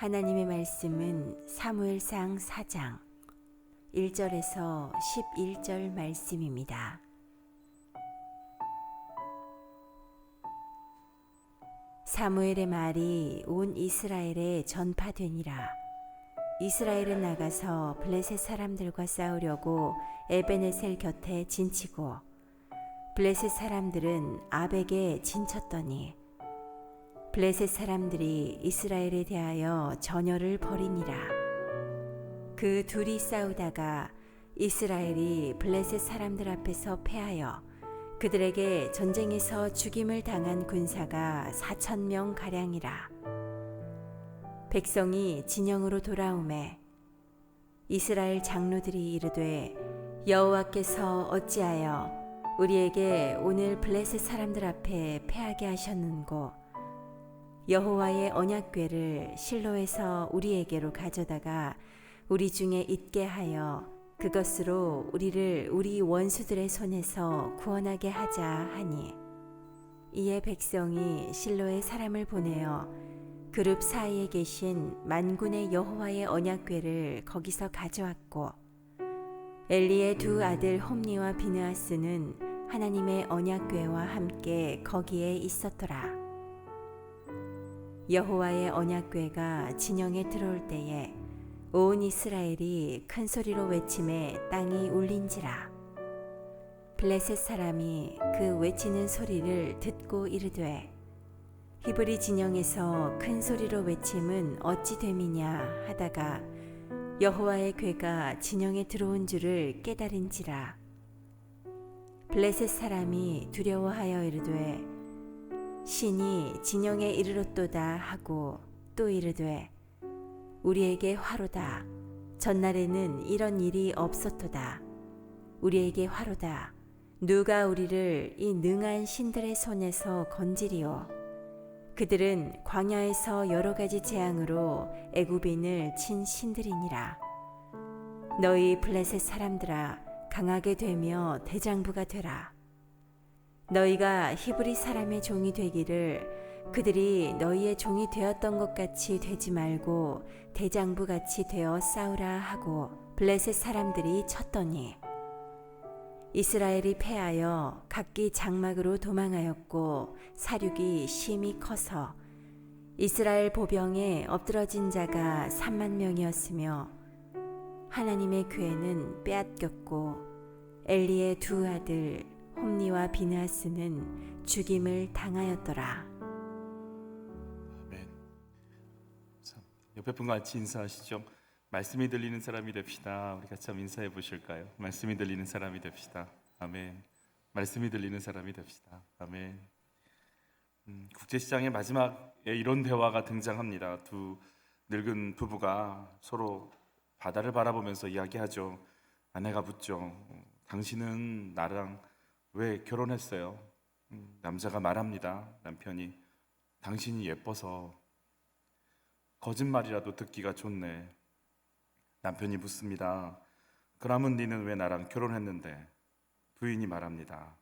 하나님의 말씀은 사무엘상 4장 1절에서 11절 말씀입니다. 사무엘의 말이 온 이스라엘에 전파되니라. 이스라엘은 나가서 블레셋 사람들과 싸우려고 에베네셀 곁에 진치고 블레셋 사람들은 아벡에 진쳤더니 블레셋 사람들이 이스라엘에 대하여 전열을 벌이니라. 그 둘이 싸우다가 이스라엘이 블레셋 사람들 앞에서 패하여 그들에게 전쟁에서 죽임을 당한 군사가 4,000명 가량이라. 백성이 진영으로 돌아오매 이스라엘 장로들이 이르되 여호와께서 어찌하여 우리에게 오늘 블레셋 사람들 앞에 패하게 하셨는고 여호와의 언약궤를 실로에서 우리에게로 가져다가 우리 중에 있게 하여 그것으로 우리를 우리 원수들의 손에서 구원하게 하자 하니, 이에 백성이 실로에 사람을 보내어 그룹 사이에 계신 만군의 여호와의 언약궤를 거기서 가져왔고, 엘리의 두 아들 홈니와 비느하스는 하나님의 언약궤와 함께 거기에 있었더라. 여호와의 언약궤가 진영에 들어올 때에 온 이스라엘이 큰 소리로 외치매 땅이 울린지라. 블레셋 사람이 그 외치는 소리를 듣고 이르되 히브리 진영에서 큰 소리로 외침은 어찌 됨이냐 하다가 여호와의 궤가 진영에 들어온 줄을 깨달은지라. 블레셋 사람이 두려워하여 이르되 신이 진영에 이르렀도다 하고 또 이르되 우리에게 화로다. 전날에는 이런 일이 없었도다. 우리에게 화로다. 누가 우리를 이 능한 신들의 손에서 건지리오. 그들은 광야에서 여러 가지 재앙으로 애굽인을 친 신들이니라. 너희 블레셋 사람들아, 강하게 되며 대장부가 되라. 너희가 히브리 사람의 종이 되기를 그들이 너희의 종이 되었던 것 같이 되지 말고 대장부 같이 되어 싸우라 하고 블레셋 사람들이 쳤더니 이스라엘이 패하여 각기 장막으로 도망하였고 사륙이 심히 커서 이스라엘 보병에 엎드러진 자가 3만 명이었으며 하나님의 궤는 빼앗겼고 엘리의 두 아들 홈니와 비느하스는 죽임을 당하였더라. 아멘. 옆에 분과 같이 인사하시죠. 말씀이 들리는 사람이 됩시다. 우리 같이 한번 인사해 보실까요? 말씀이 들리는 사람이 됩시다. 아멘. 말씀이 들리는 사람이 됩시다. 아멘. 국제시장의 마지막에 이런 대화가 등장합니다. 두 늙은 부부가 서로 바다를 바라보면서 이야기하죠. 아내가 묻죠. 당신은 나랑 왜 결혼했어요? 남자가 말합니다. 남편이 당신이 예뻐서. 거짓말이라도 듣기가 좋네. 남편이 묻습니다. 그러면 니는 왜 나랑 결혼했는데? 부인이 말합니다.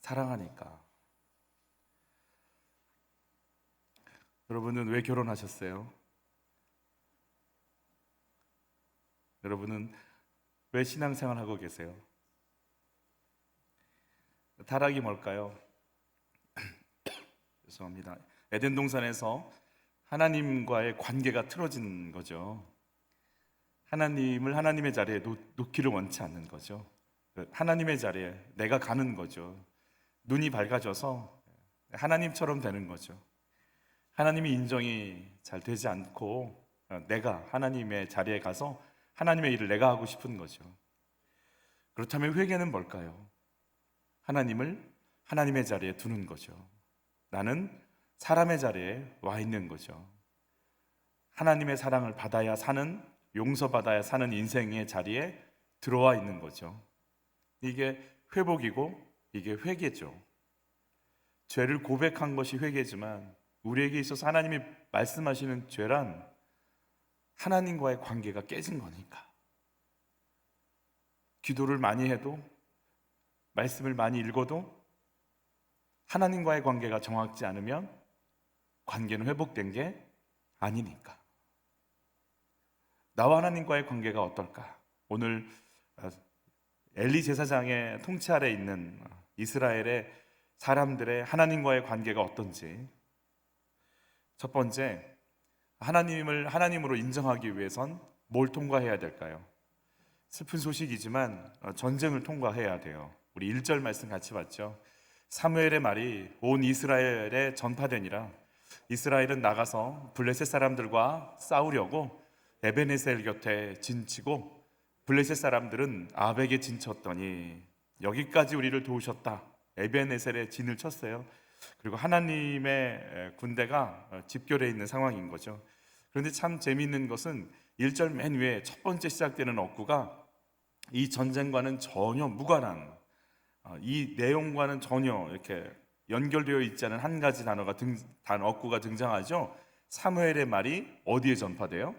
사랑하니까. 여러분은 왜 결혼하셨어요? 여러분은 왜 신앙생활하고 계세요? 타락이 뭘까요? 죄송합니다. 에덴 동산에서 하나님과의 관계가 틀어진 거죠. 하나님을 하나님의 자리에 놓기를 원치 않는 거죠. 하나님의 자리에 내가 가는 거죠. 눈이 밝아져서 하나님처럼 되는 거죠. 하나님이 인정이 잘 되지 않고 내가 하나님의 자리에 가서 하나님의 일을 내가 하고 싶은 거죠. 그렇다면 회개는 뭘까요? 하나님을 하나님의 자리에 두는 거죠. 나는 사람의 자리에 와 있는 거죠. 하나님의 사랑을 받아야 사는, 용서받아야 사는 인생의 자리에 들어와 있는 거죠. 이게 회복이고 이게 회개죠. 죄를 고백한 것이 회개지만 우리에게 있어서 하나님이 말씀하시는 죄란 하나님과의 관계가 깨진 거니까. 기도를 많이 해도 말씀을 많이 읽어도 하나님과의 관계가 정확지 않으면 관계는 회복된 게 아니니까. 나와 하나님과의 관계가 어떨까? 오늘 엘리 제사장의 통치 아래 있는 이스라엘의 사람들의 하나님과의 관계가 어떤지. 첫 번째, 하나님을 하나님으로 인정하기 위해선 뭘 통과해야 될까요? 슬픈 소식이지만 전쟁을 통과해야 돼요. 우리 1절 말씀 같이 봤죠. 사무엘의 말이 온 이스라엘에 전파되니라. 이스라엘은 나가서 블레셋 사람들과 싸우려고 에베네셀 곁에 진치고 블레셋 사람들은 아벡에 진쳤더니 여기까지 우리를 도우셨다. 에베네셀에 진을 쳤어요. 그리고 하나님의 군대가 집결해 있는 상황인 거죠. 그런데 참 재미있는 것은 1절 맨 위에 첫 번째 시작되는 어구가 이 전쟁과는 전혀 무관한, 이 내용과는 전혀 이렇게 연결되어 있지 않은 한 가지 어구가 등장하죠. 사무엘의 말이 어디에 전파돼요?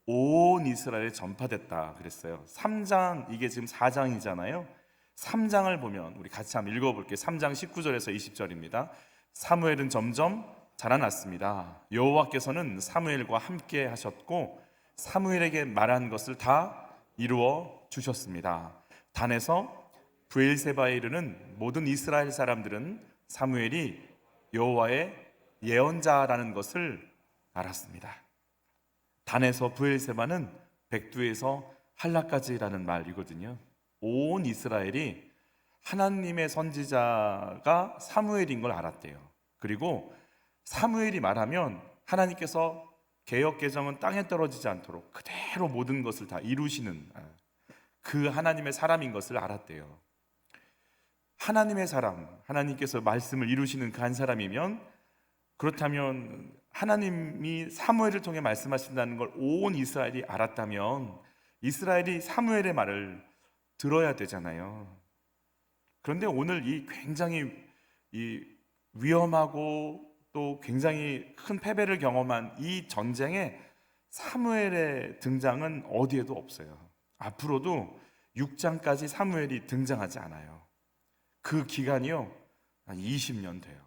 온 이스라엘에 전파됐다 그랬어요. 3장, 이게 지금 4장이잖아요. 3장을 보면 우리 같이 한번 읽어볼게요. 3장 19절에서 20절입니다. 사무엘은 점점 자라났습니다. 여호와께서는 사무엘과 함께 하셨고 사무엘에게 말한 것을 다 이루어 주셨습니다. 단에서 브엘세바에 이르는 모든 이스라엘 사람들은 사무엘이 여호와의 예언자라는 것을 알았습니다. 단에서 브엘세바는 백두에서 한라까지라는 말이거든요. 온 이스라엘이 하나님의 선지자가 사무엘인 걸 알았대요. 그리고 사무엘이 말하면 하나님께서 개역 개정은 땅에 떨어지지 않도록 그대로 모든 것을 다 이루시는 그 하나님의 사람인 것을 알았대요. 하나님의 사람, 하나님께서 말씀을 이루시는 그 한 사람이면, 그렇다면 하나님이 사무엘을 통해 말씀하신다는 걸 온 이스라엘이 알았다면 이스라엘이 사무엘의 말을 들어야 되잖아요. 그런데 오늘 이 굉장히 위험하고 또 굉장히 큰 패배를 경험한 이 전쟁에 사무엘의 등장은 어디에도 없어요. 앞으로도 6장까지 사무엘이 등장하지 않아요. 그 기간이요, 한 20년 돼요.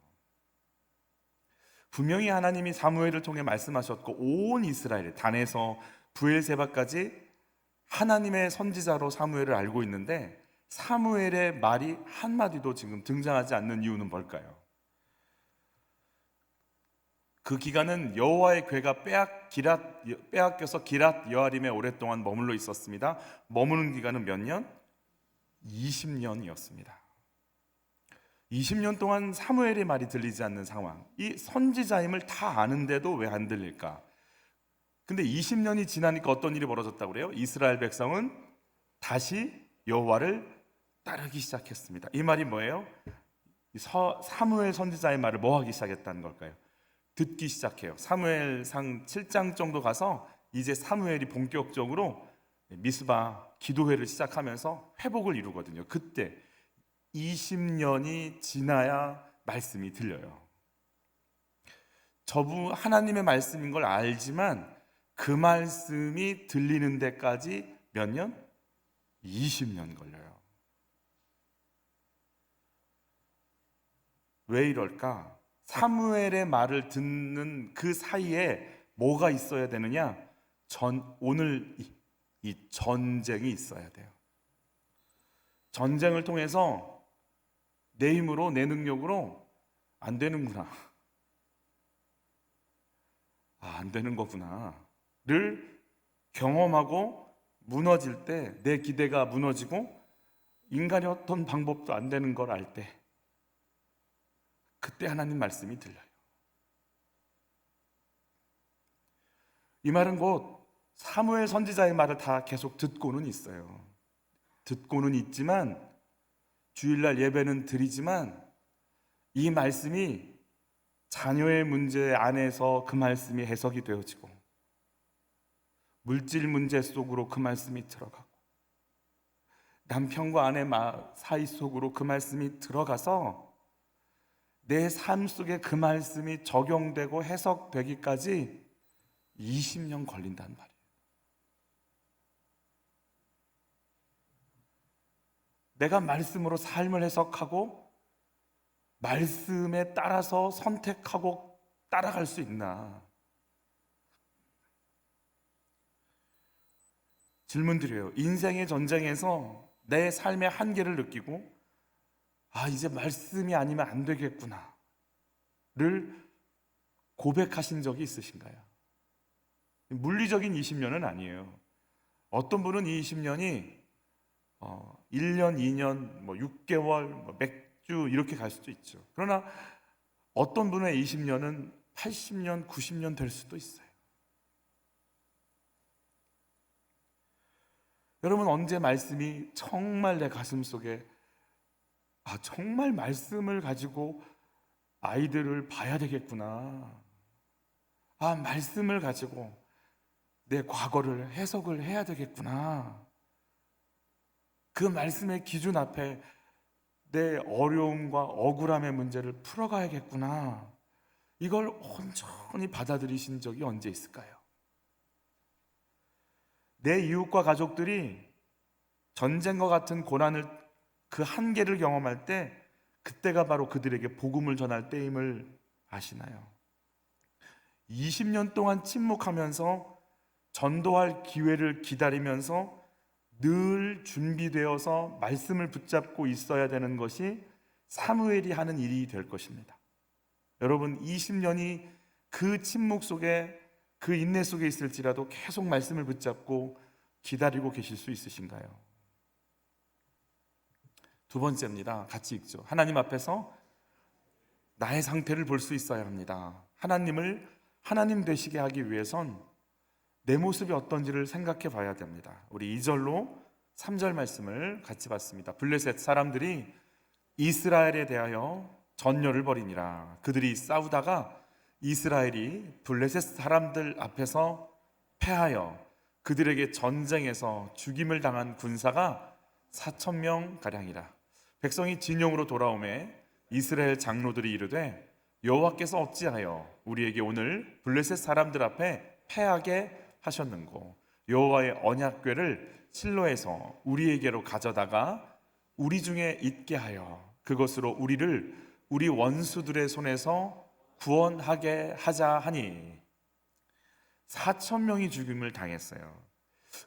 분명히 하나님이 사무엘을 통해 말씀하셨고 온 이스라엘, 단에서 브엘세바까지 하나님의 선지자로 사무엘을 알고 있는데 사무엘의 말이 한마디도 지금 등장하지 않는 이유는 뭘까요? 그 기간은 여호와의 궤가 빼앗겨서 기랏 여아림에 오랫동안 머물러 있었습니다. 머무는 기간은 몇 년? 20년이었습니다. 20년 동안 사무엘의 말이 들리지 않는 상황. 이 선지자임을 다 아는데도 왜 안 들릴까? 근데 20년이 지나니까 어떤 일이 벌어졌다고 그래요? 이스라엘 백성은 다시 여호와를 따르기 시작했습니다. 이 말이 뭐예요? 사무엘 선지자의 말을 뭐 하기 시작했다는 걸까요? 듣기 시작해요. 사무엘상 7장 정도 가서 이제 사무엘이 본격적으로 미스바 기도회를 시작하면서 회복을 이루거든요. 그때 20년이 지나야 말씀이 들려요. 저부 하나님의 말씀인 걸 알지만 그 말씀이 들리는 데까지 몇 년? 20년 걸려요. 왜 이럴까? 사무엘의 말을 듣는 그 사이에 뭐가 있어야 되느냐? 오늘 이 전쟁이 있어야 돼요. 전쟁을 통해서 내 힘으로, 내 능력으로 안 되는구나, 안 되는 거구나를 경험하고 무너질 때, 내 기대가 무너지고 인간의 어떤 방법도 안 되는 걸 알 때, 그때 하나님 말씀이 들려요. 이 말은 곧 사무엘 선지자의 말을 다 계속 듣고는 있어요. 듣고는 있지만, 주일날 예배는 드리지만 이 말씀이 자녀의 문제 안에서 그 말씀이 해석이 되어지고, 물질 문제 속으로 그 말씀이 들어가고, 남편과 아내 사이 속으로 그 말씀이 들어가서 내 삶 속에 그 말씀이 적용되고 해석되기까지 20년 걸린단 말이에요. 내가 말씀으로 삶을 해석하고 말씀에 따라서 선택하고 따라갈 수 있나? 질문 드려요. 인생의 전쟁에서 내 삶의 한계를 느끼고 이제 말씀이 아니면 안 되겠구나 를 고백하신 적이 있으신가요? 물리적인 20년은 아니에요. 어떤 분은 이 20년이 1년, 2년, 6개월, 몇 주 이렇게 갈 수도 있죠. 그러나 어떤 분의 20년은 80년, 90년 될 수도 있어요. 여러분, 언제 말씀이 정말 내 가슴 속에 정말 말씀을 가지고 아이들을 봐야 되겠구나. 말씀을 가지고 내 과거를 해석을 해야 되겠구나. 그 말씀의 기준 앞에 내 어려움과 억울함의 문제를 풀어가야겠구나. 이걸 온전히 받아들이신 적이 언제 있을까요? 내 이웃과 가족들이 전쟁과 같은 고난을 그 한계를 경험할 때 그때가 바로 그들에게 복음을 전할 때임을 아시나요? 20년 동안 침묵하면서 전도할 기회를 기다리면서 늘 준비되어서 말씀을 붙잡고 있어야 되는 것이 사무엘이 하는 일이 될 것입니다. 여러분, 20년이 그 침묵 속에, 그 인내 속에 있을지라도 계속 말씀을 붙잡고 기다리고 계실 수 있으신가요? 두 번째입니다. 같이 읽죠. 하나님 앞에서 나의 상태를 볼 수 있어야 합니다. 하나님을 하나님 되시게 하기 위해선 내 모습이 어떤지를 생각해 봐야 됩니다. 우리 2절로 3절 말씀을 같이 봤습니다. 블레셋 사람들이 이스라엘에 대하여 전열을 벌이니라. 그들이 싸우다가 이스라엘이 블레셋 사람들 앞에서 패하여 그들에게 전쟁에서 죽임을 당한 군사가 4,000명 가량이라. 백성이 진영으로 돌아오매 이스라엘 장로들이 이르되 여호와께서 어찌하여 우리에게 오늘 블레셋 사람들 앞에 패하게 하셨는고 여호와의 언약궤를 실로에서 우리에게로 가져다가 우리 중에 있게 하여 그것으로 우리를 우리 원수들의 손에서 구원하게 하자 하니 4,000명이 죽임을 당했어요.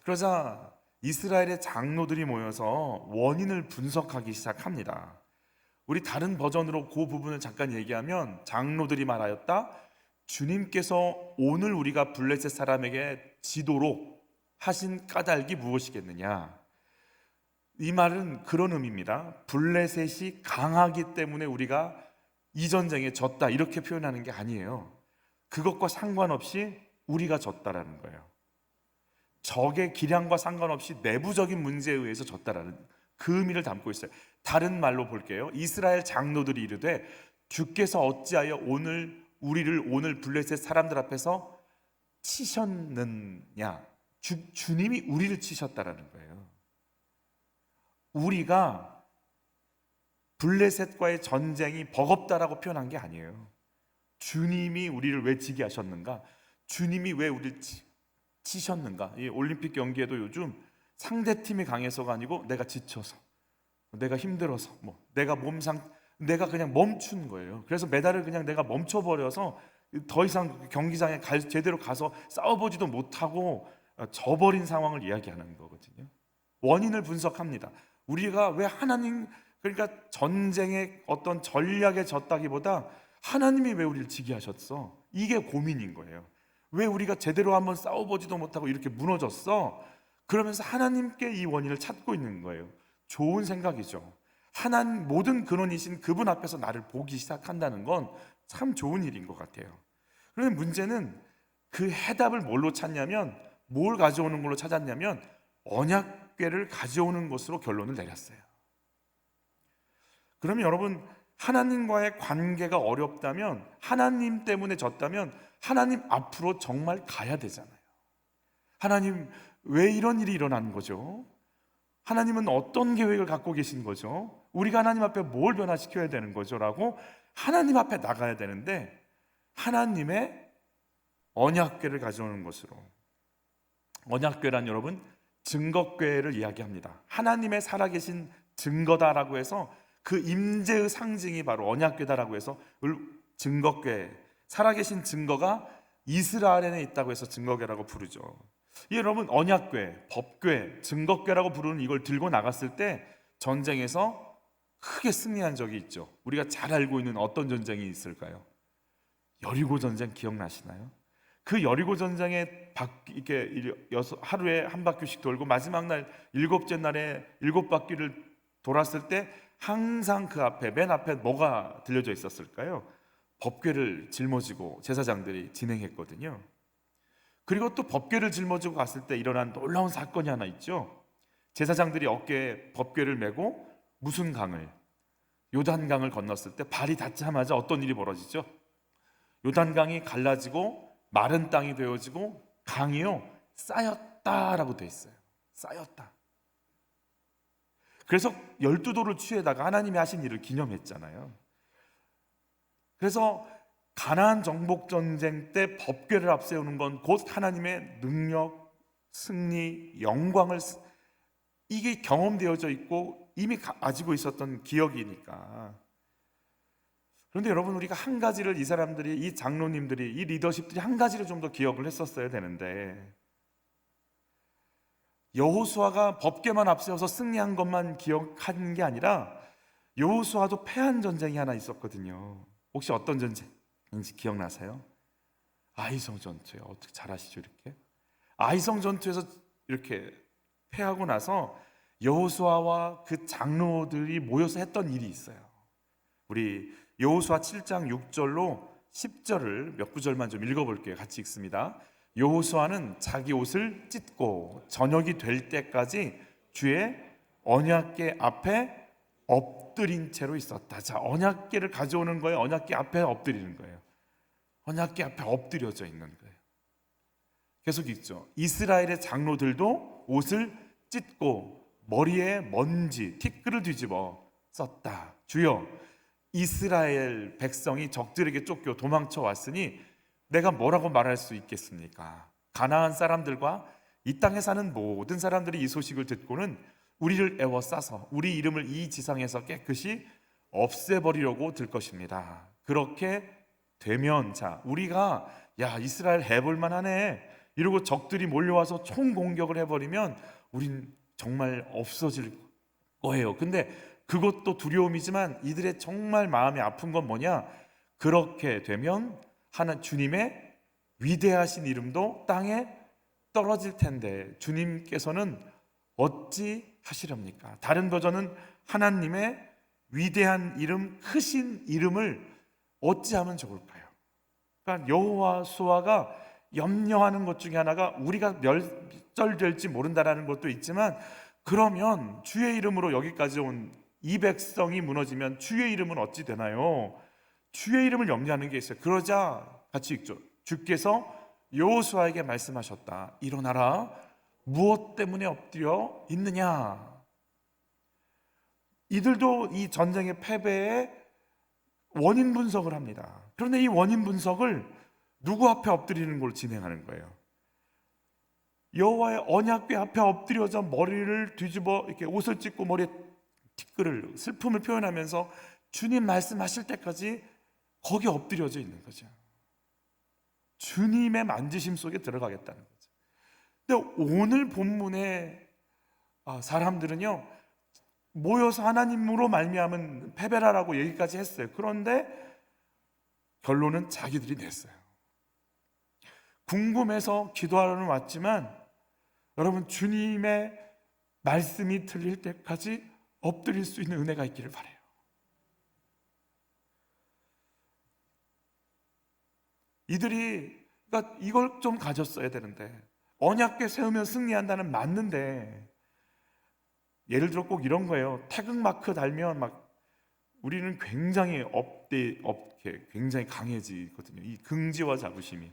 그러자 이스라엘의 장로들이 모여서 원인을 분석하기 시작합니다. 우리 다른 버전으로 그 부분을 잠깐 얘기하면 장로들이 말하였다. 주님께서 오늘 우리가 블레셋 사람에게 지도록 하신 까닭이 무엇이겠느냐? 이 말은 그런 의미입니다. 블레셋이 강하기 때문에 우리가 이 전쟁에 졌다 이렇게 표현하는 게 아니에요. 그것과 상관없이 우리가 졌다라는 거예요. 적의 기량과 상관없이 내부적인 문제에 의해서 졌다라는 그 의미를 담고 있어요. 다른 말로 볼게요. 이스라엘 장로들이 이르되 주께서 어찌하여 우리를 블레셋 사람들 앞에서 치셨느냐? 주님이 우리를 치셨다라는 거예요. 우리가 블레셋과의 전쟁이 버겁다라고 표현한 게 아니에요. 주님이 우리를 왜 지게 하셨는가? 주님이 왜 우리를 치셨는가? 이 올림픽 경기에도 요즘 상대팀이 강해서가 아니고 내가 지쳐서, 내가 힘들어서, 내가 그냥 멈춘 거예요. 그래서 메달을 그냥 내가 멈춰버려서 더 이상 경기장에 제대로 가서 싸워보지도 못하고 져버린 상황을 이야기하는 거거든요. 원인을 분석합니다. 우리가 왜 그러니까 전쟁의 어떤 전략에 졌다기보다 하나님이 왜 우리를 지게 하셨어? 이게 고민인 거예요. 왜 우리가 제대로 한번 싸워보지도 못하고 이렇게 무너졌어? 그러면서 하나님께 이 원인을 찾고 있는 거예요. 좋은 생각이죠. 모든 근원이신 그분 앞에서 나를 보기 시작한다는 건 참 좋은 일인 것 같아요. 그런데 문제는 그 해답을 뭘로 찾냐면, 뭘 가져오는 걸로 찾았냐면 언약궤를 가져오는 것으로 결론을 내렸어요. 그러면 여러분, 하나님과의 관계가 어렵다면, 하나님 때문에 졌다면 하나님 앞으로 정말 가야 되잖아요. 하나님, 왜 이런 일이 일어난 거죠? 하나님은 어떤 계획을 갖고 계신 거죠? 우리가 하나님 앞에 뭘 변화시켜야 되는 거죠? 라고 하나님 앞에 나가야 되는데, 하나님의 언약궤를 가져오는 것으로. 언약궤란 여러분, 증거궤를 이야기합니다. 하나님의 살아계신 증거다라고 해서 그 임재의 상징이 바로 언약궤다라고 해서 증거궤, 살아계신 증거가 이스라엘에 있다고 해서 증거궤라고 부르죠. 이 여러분 언약궤, 법궤, 증거궤라고 부르는 이걸 들고 나갔을 때 전쟁에서 크게 승리한 적이 있죠. 우리가 잘 알고 있는 어떤 전쟁이 있을까요? 여리고 전쟁 기억나시나요? 그 여리고 전쟁에 이렇게 하루에 한 바퀴씩 돌고 마지막 날 일곱째 날에 7바퀴를 돌았을 때 항상 그 앞에 맨 앞에 뭐가 들려져 있었을까요? 법궤를 짊어지고 제사장들이 진행했거든요. 그리고 또 법궤를 짊어지고 갔을 때 일어난 놀라운 사건이 하나 있죠. 제사장들이 어깨에 법궤를 메고 무슨 강을, 요단강을 건넜을 때 발이 닿자마자 어떤 일이 벌어지죠? 요단강이 갈라지고 마른 땅이 되어지고 강이요 쌓였다라고 돼 있어요. 쌓였다. 그래서 12도를 취해다가 하나님이 하신 일을 기념했잖아요. 그래서 가나안 정복 전쟁 때 법궤를 앞세우는 건 곧 하나님의 능력, 승리, 영광을 이게 경험되어져 있고 이미 가지고 있었던 기억이니까. 그런데 여러분 우리가 한 가지를 이 사람들이, 이 장로님들이, 이 리더십들이 한 가지를 좀 더 기억을 했었어야 되는데 여호수아가 법궤만 앞세워서 승리한 것만 기억한 게 아니라 여호수아도 패한 전쟁이 하나 있었거든요. 혹시 어떤 전쟁인지 기억나세요? 아이성 전투예요. 어떻게 잘 아시죠 이렇게? 아이성 전투에서 이렇게 패하고 나서 여호수아와 그 장로들이 모여서 했던 일이 있어요. 우리 여호수아 7장 6절로 10절을 몇 구절만 좀 읽어볼게요. 같이 읽습니다. 여호수아는 자기 옷을 찢고 저녁이 될 때까지 주의 언약궤 앞에 엎드린 채로 있었다. 자, 언약궤를 가져오는 거예요. 언약궤 앞에 엎드리는 거예요. 언약궤 앞에 엎드려져 있는 거예요. 계속 읽죠. 이스라엘의 장로들도 옷을 찢고 머리에 먼지, 티끌을 뒤집어 썼다. 주여, 이스라엘 백성이 적들에게 쫓겨 도망쳐 왔으니 내가 뭐라고 말할 수 있겠습니까? 가나안 사람들과 이 땅에 사는 모든 사람들이 이 소식을 듣고는 우리를 애워싸서 우리 이름을 이 지상에서 깨끗이 없애버리려고 들 것입니다. 그렇게 되면 자, 우리가 야 이스라엘 해볼만 하네 이러고 적들이 몰려와서 총공격을 해버리면 우린 정말 없어질 거예요. 근데 그것도 두려움이지만 이들의 정말 마음이 아픈 건 뭐냐? 그렇게 되면 하나 주님의 위대하신 이름도 땅에 떨어질 텐데 주님께서는 어찌 하시렵니까? 다른 버전은 하나님의 위대한 이름, 크신 이름을 어찌하면 좋을까요? 그러니까 여호수아가 염려하는 것 중에 하나가 우리가 멸절될지 모른다라는 것도 있지만 그러면 주의 이름으로 여기까지 온 이 백성이 무너지면 주의 이름은 어찌 되나요? 주의 이름을 염려하는 게 있어요. 그러자 같이 읽죠. 주께서 여호수아에게 말씀하셨다. 일어나라. 무엇 때문에 엎드려 있느냐? 이들도 이 전쟁의 패배의 원인 분석을 합니다. 그런데 이 원인 분석을 누구 앞에 엎드리는 걸 진행하는 거예요? 여호와의 언약궤 앞에 엎드려서 머리를 뒤집어 이렇게 옷을 찢고 머리에 티끌을 슬픔을 표현하면서 주님 말씀하실 때까지 거기 엎드려져 있는 거죠. 주님의 만지심 속에 들어가겠다는 거죠. 근데 오늘 본문의 사람들은요 모여서 하나님으로 말미암은 패배라라고 얘기까지 했어요. 그런데 결론은 자기들이 냈어요. 궁금해서 기도하러 왔지만 여러분 주님의 말씀이 들릴 때까지 엎드릴 수 있는 은혜가 있기를 바라요. 이들이 그러니까 이걸 좀 가졌어야 되는데 언약궤 세우면 승리한다는 맞는데 예를 들어 꼭 이런 거예요. 태극마크 달면 막 우리는 굉장히 굉장히 강해지거든요. 이 긍지와 자부심이.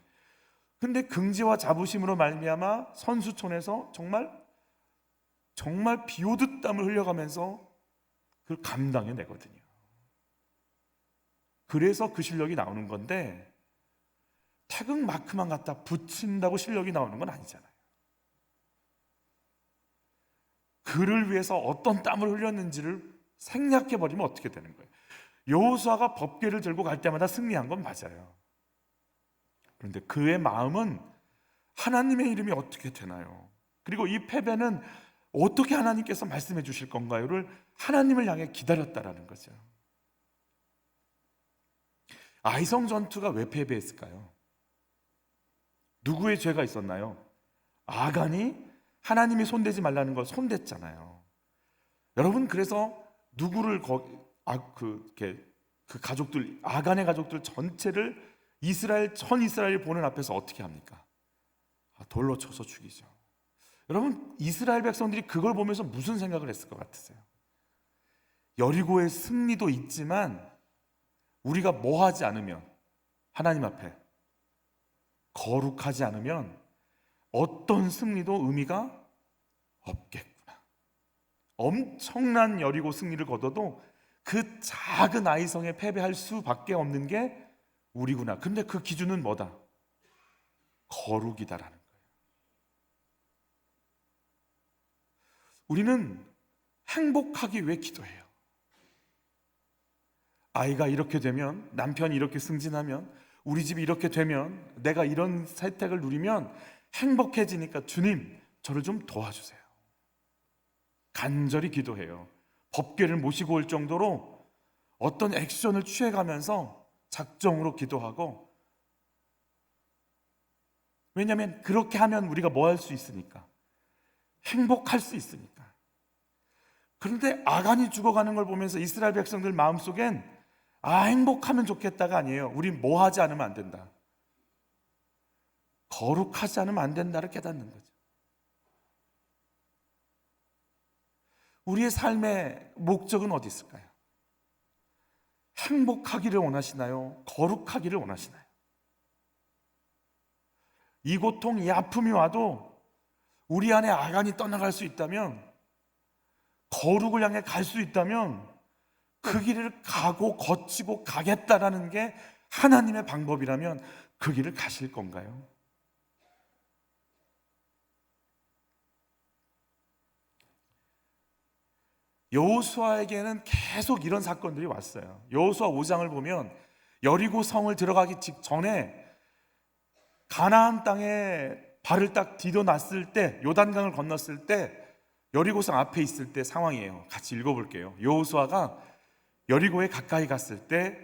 근데 긍지와 자부심으로 말미암아 선수촌에서 정말 비오듯 땀을 흘려가면서 그걸 감당해내거든요. 그래서 그 실력이 나오는 건데 태극 마크만 갖다 붙인다고 실력이 나오는 건 아니잖아요. 그를 위해서 어떤 땀을 흘렸는지를 생략해버리면 어떻게 되는 거예요? 여호수아가 법궤를 들고 갈 때마다 승리한 건 맞아요. 그런데 그의 마음은 하나님의 이름이 어떻게 되나요? 그리고 이 패배는 어떻게 하나님께서 말씀해 주실 건가요?를 하나님을 향해 기다렸다라는 거죠. 아이성 전투가 왜 패배했을까요? 누구의 죄가 있었나요? 아간이 하나님이 손대지 말라는 걸 손댔잖아요. 여러분, 그래서 누구를 그 가족들, 아간의 가족들 전체를 전 이스라엘이 보는 앞에서 어떻게 합니까? 돌로 쳐서 죽이죠. 여러분, 이스라엘 백성들이 그걸 보면서 무슨 생각을 했을 것 같으세요? 여리고의 승리도 있지만 우리가 뭐 하지 않으면, 하나님 앞에 거룩하지 않으면 어떤 승리도 의미가 없겠구나. 엄청난 여리고 승리를 거둬도 그 작은 아이성에 패배할 수밖에 없는 게 우리구나. 근데 그 기준은 뭐다? 거룩이다라는 거예요. 우리는 행복하기 위해 기도해요. 아이가 이렇게 되면, 남편이 이렇게 승진하면, 우리 집이 이렇게 되면, 내가 이런 혜택을 누리면 행복해지니까 주님, 저를 좀 도와주세요. 간절히 기도해요. 법궤를 모시고 올 정도로 어떤 액션을 취해가면서 작정으로 기도하고, 왜냐하면 그렇게 하면 우리가 뭐 할 수 있으니까, 행복할 수 있으니까. 그런데 아간이 죽어가는 걸 보면서 이스라엘 백성들 마음속엔 행복하면 좋겠다가 아니에요. 우린 뭐 하지 않으면 안 된다, 거룩하지 않으면 안 된다를 깨닫는 거죠. 우리의 삶의 목적은 어디 있을까요? 행복하기를 원하시나요? 거룩하기를 원하시나요? 이 고통, 이 아픔이 와도 우리 안에 아간이 떠나갈 수 있다면, 거룩을 향해 갈 수 있다면 그 길을 가고 거치고 가겠다라는 게 하나님의 방법이라면 그 길을 가실 건가요? 여호수아에게는 계속 이런 사건들이 왔어요. 여호수아 5장을 보면 여리고 성을 들어가기 직전에 가나안 땅에 발을 딱 디뎌놨을 때, 요단강을 건넜을 때, 여리고성 앞에 있을 때 상황이에요. 같이 읽어볼게요. 여호수아가 여리고에 가까이 갔을 때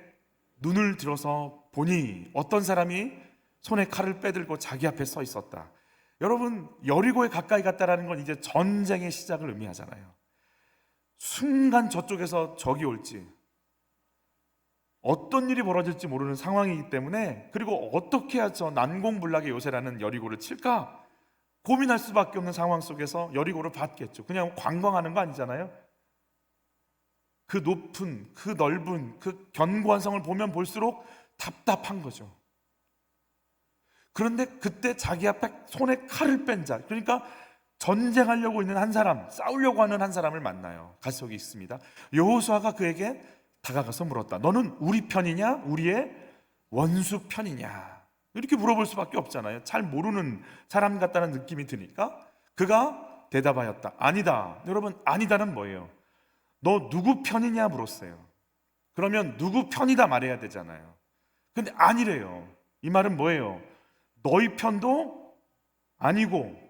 눈을 들어서 보니 어떤 사람이 손에 칼을 빼들고 자기 앞에 서 있었다. 여러분, 여리고에 가까이 갔다라는 건 이제 전쟁의 시작을 의미하잖아요. 순간 저쪽에서 적이 올지, 어떤 일이 벌어질지 모르는 상황이기 때문에, 그리고 어떻게 해야 저 난공불락의 요새라는 여리고를 칠까 고민할 수밖에 없는 상황 속에서 여리고를 받겠죠. 그냥 관광하는 거 아니잖아요. 그 높은, 그 넓은, 그 견고한 성을 보면 볼수록 답답한 거죠. 그런데 그때 자기 앞에 손에 칼을 뺀 자, 그러니까 전쟁하려고 있는 한 사람, 싸우려고 하는 한 사람을 만나요. 가석이 있습니다. 여호수아가 그에게 다가가서 물었다. 너는 우리 편이냐? 우리의 원수 편이냐? 이렇게 물어볼 수밖에 없잖아요. 잘 모르는 사람 같다는 느낌이 드니까 그가 대답하였다. 아니다. 여러분, 아니다는 뭐예요? 너 누구 편이냐 물었어요. 그러면 누구 편이다 말해야 되잖아요. 근데 아니래요. 이 말은 뭐예요? 너희 편도 아니고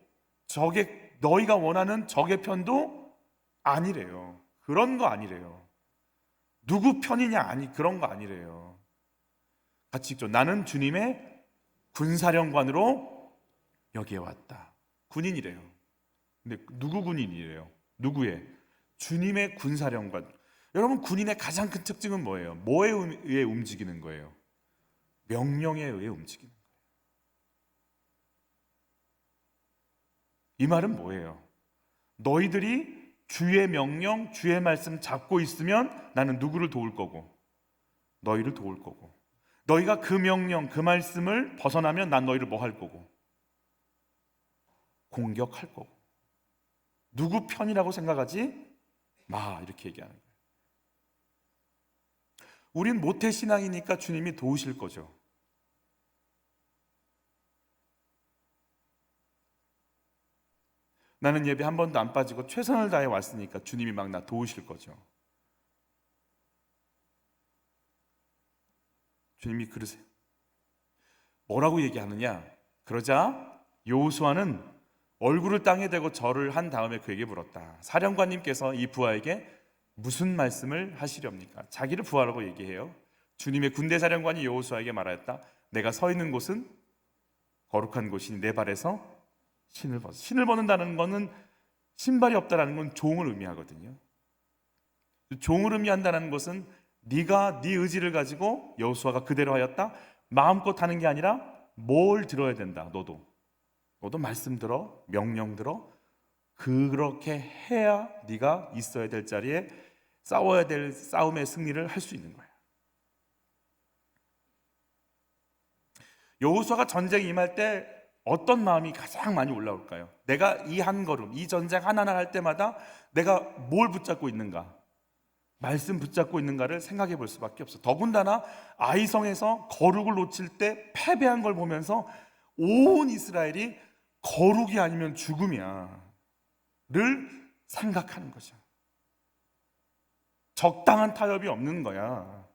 너희가 원하는 적의 편도 아니래요. 그런 거 아니래요. 누구 편이냐, 아니, 그런 거 아니래요. 같이 읽죠. 나는 주님의 군사령관으로 여기에 왔다. 군인이래요. 근데 누구 군인이래요? 누구의? 주님의 군사령관. 여러분, 군인의 가장 큰 특징은 뭐예요? 뭐에 의해 움직이는 거예요? 명령에 의해 움직이는 거예요. 이 말은 뭐예요? 너희들이 주의 명령, 주의 말씀 잡고 있으면 나는 누구를 도울 거고, 너희를 도울 거고, 너희가 그 명령, 그 말씀을 벗어나면 난 너희를 뭐 할 거고, 공격할 거고. 누구 편이라고 생각하지? 이렇게 얘기하는 거예요. 우린 모태신앙이니까 주님이 도우실 거죠. 나는 예배 한 번도 안 빠지고 최선을 다해 왔으니까 주님이 막 나 도우실 거죠. 주님이 그러세요. 뭐라고 얘기하느냐? 그러자 여호수아는 얼굴을 땅에 대고 절을 한 다음에 그에게 물었다. 사령관님께서 이 부하에게 무슨 말씀을 하시렵니까? 자기를 부하라고 얘기해요. 주님의 군대 사령관이 여호수아에게 말하였다. 내가 서 있는 곳은 거룩한 곳이니 내 발에서 신을 벗어. 신을 벗는다는 것은 신발이 없다라는 건 종을 의미하거든요. 종을 의미한다는 것은 네가 네 의지를 가지고 여호수아가 그대로 하였다. 마음껏 하는 게 아니라 뭘 들어야 된다. 너도 말씀 들어, 명령 들어. 그렇게 해야 네가 있어야 될 자리에 싸워야 될 싸움의 승리를 할 수 있는 거야. 여호수아가 전쟁에 임할 때 어떤 마음이 가장 많이 올라올까요? 내가 이 한 걸음, 이 전쟁 하나하나 할 때마다 내가 뭘 붙잡고 있는가? 말씀 붙잡고 있는가를 생각해 볼 수밖에 없어. 더군다나 아이성에서 거룩을 놓칠 때 패배한 걸 보면서 온 이스라엘이 거룩이 아니면 죽음이야 를 생각하는 거죠. 적당한 타협이 없는 거야.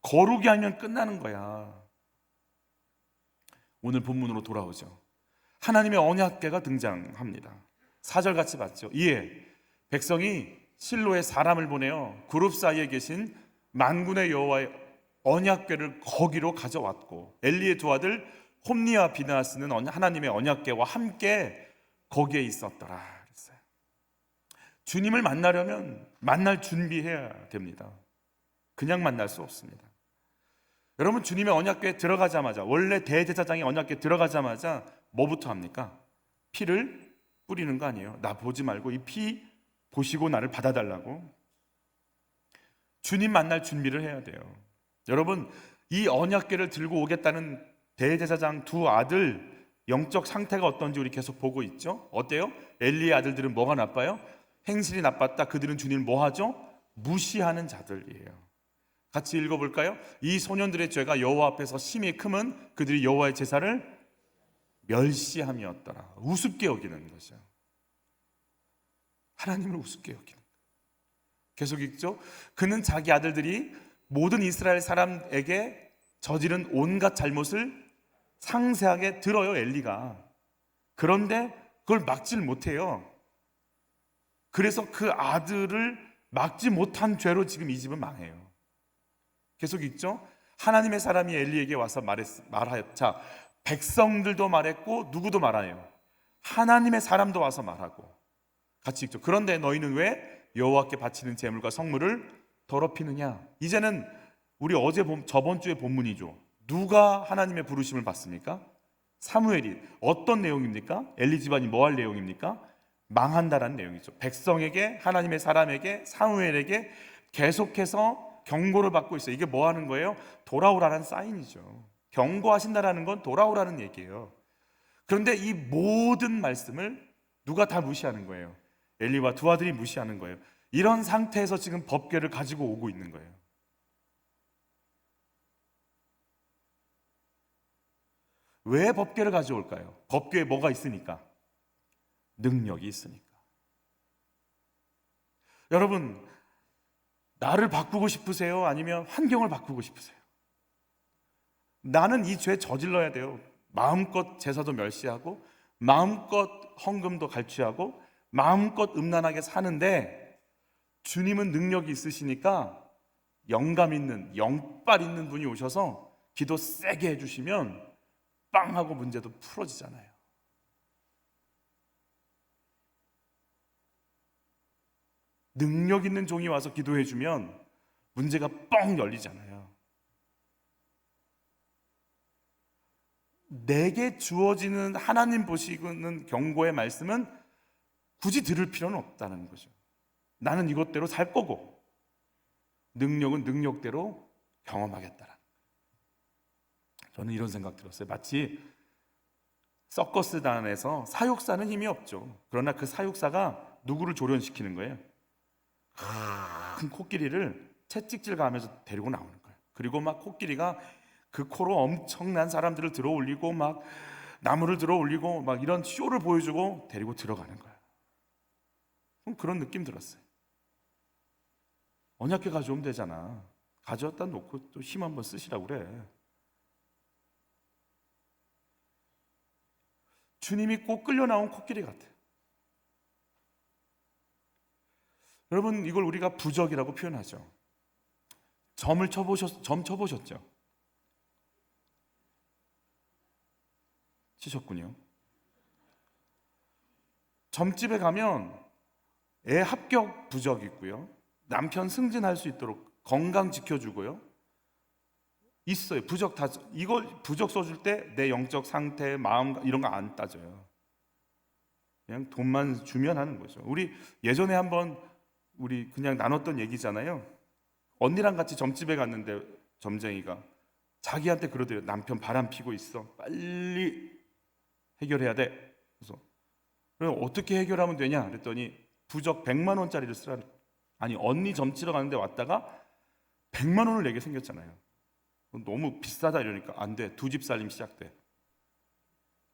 거룩이 아니면 끝나는 거야. 오늘 본문으로 돌아오죠. 하나님의 언약궤가 등장합니다. 4절 같이 봤죠. 이에 백성이 실로에 사람을 보내어 그룹 사이에 계신 만군의 여호와의 언약궤를 거기로 가져왔고 엘리의 두 아들 홈니와 비느하스는 하나님의 언약궤와 함께 거기에 있었더라 그랬어요. 주님을 만나려면 만날 준비해야 됩니다. 그냥 만날 수 없습니다. 여러분, 주님의 언약궤에 들어가자마자, 원래 대제사장이 언약궤에 들어가자마자 뭐부터 합니까? 피를 뿌리는 거 아니에요. 나 보지 말고 이 피 보시고 나를 받아달라고. 주님 만날 준비를 해야 돼요. 여러분, 이 언약궤를 들고 오겠다는 대제사장 두 아들 영적 상태가 어떤지 우리 계속 보고 있죠. 어때요? 엘리의 아들들은 뭐가 나빠요? 행실이 나빴다. 그들은 주님을 뭐 하죠? 무시하는 자들이에요. 같이 읽어볼까요? 이 소년들의 죄가 여호와 앞에서 심히 크면 그들이 여호와의 제사를 멸시함이었더라. 우습게 여기는 거죠. 하나님을 우습게 여기는. 계속 읽죠. 그는 자기 아들들이 모든 이스라엘 사람에게 저지른 온갖 잘못을 상세하게 들어요. 엘리가. 그런데 그걸 막질 못해요. 그래서 그 아들을 막지 못한 죄로 지금 이 집은 망해요. 계속 읽죠. 하나님의 사람이 엘리에게 와서 말하였. 자, 백성들도 말했고 누구도 말하요. 하나님의 사람도 와서 말하고. 같이 읽죠. 그런데 너희는 왜 여호와께 바치는 제물과 성물을 더럽히느냐? 이제는 우리 저번 주의 본문이죠. 누가 하나님의 부르심을 받습니까? 사무엘이. 어떤 내용입니까? 엘리 집안이 뭐 할 내용입니까? 망한다라는 내용이죠. 백성에게, 하나님의 사람에게, 사무엘에게 계속해서 경고를 받고 있어요. 이게 뭐 하는 거예요? 돌아오라는 사인이죠. 경고하신다라는 건 돌아오라는 얘기예요. 그런데 이 모든 말씀을 누가 다 무시하는 거예요? 엘리와 두 아들이 무시하는 거예요. 이런 상태에서 지금 법궤를 가지고 오고 있는 거예요. 왜 법궤를 가져올까요? 법궤에 뭐가 있으니까? 능력이 있으니까. 여러분, 나를 바꾸고 싶으세요? 아니면 환경을 바꾸고 싶으세요? 나는 이 죄 저질러야 돼요. 마음껏 제사도 멸시하고 마음껏 헌금도 갈취하고 마음껏 음란하게 사는데 주님은 능력이 있으시니까 영감 있는, 영빨 있는 분이 오셔서 기도 세게 해주시면 빵 하고 문제도 풀어지잖아요. 능력 있는 종이 와서 기도해주면 문제가 뻥 열리잖아요. 내게 주어지는 하나님 보시는 경고의 말씀은 굳이 들을 필요는 없다는 거죠. 나는 이것대로 살 거고 능력은 능력대로 경험하겠다. 저는 이런 생각 들었어요. 마치 서커스단에서 사육사는 힘이 없죠. 그러나 그 사육사가 누구를 조련시키는 거예요? 큰 코끼리를 채찍질 가면서 데리고 나오는 거예요. 그리고 막 코끼리가 그 코로 엄청난 사람들을 들어 올리고 막 나무를 들어 올리고 막 이런 쇼를 보여주고 데리고 들어가는 거예요. 그런 느낌 들었어요. 언약궤 가져오면 되잖아. 가져왔다 놓고 또 힘 한번 쓰시라고 그래. 주님이 꼭 끌려 나온 코끼리 같아요. 여러분, 이걸 우리가 부적이라고 표현하죠. 점 쳐보셨죠? 치셨군요. 점집에 가면 애 합격 부적 있고요, 남편 승진할 수 있도록 건강 지켜주고요, 있어요. 부적 다, 이걸 부적 써줄 때 내 영적 상태, 마음 이런 거 안 따져요. 그냥 돈만 주면 하는 거죠. 우리 예전에 한번 우리 그냥 나눴던 얘기잖아요. 언니랑 같이 점집에 갔는데 점쟁이가 자기한테 그러더래요. 남편 바람 피고 있어, 빨리 해결해야 돼. 그래서 그럼 어떻게 해결하면 되냐 그랬더니 부적 100만 원짜리를 쓰라. 아니, 언니 점치러 가는데 왔다가 100만 원을 내게 생겼잖아요. 너무 비싸다 이러니까 안 돼. 두 집 살림 시작돼.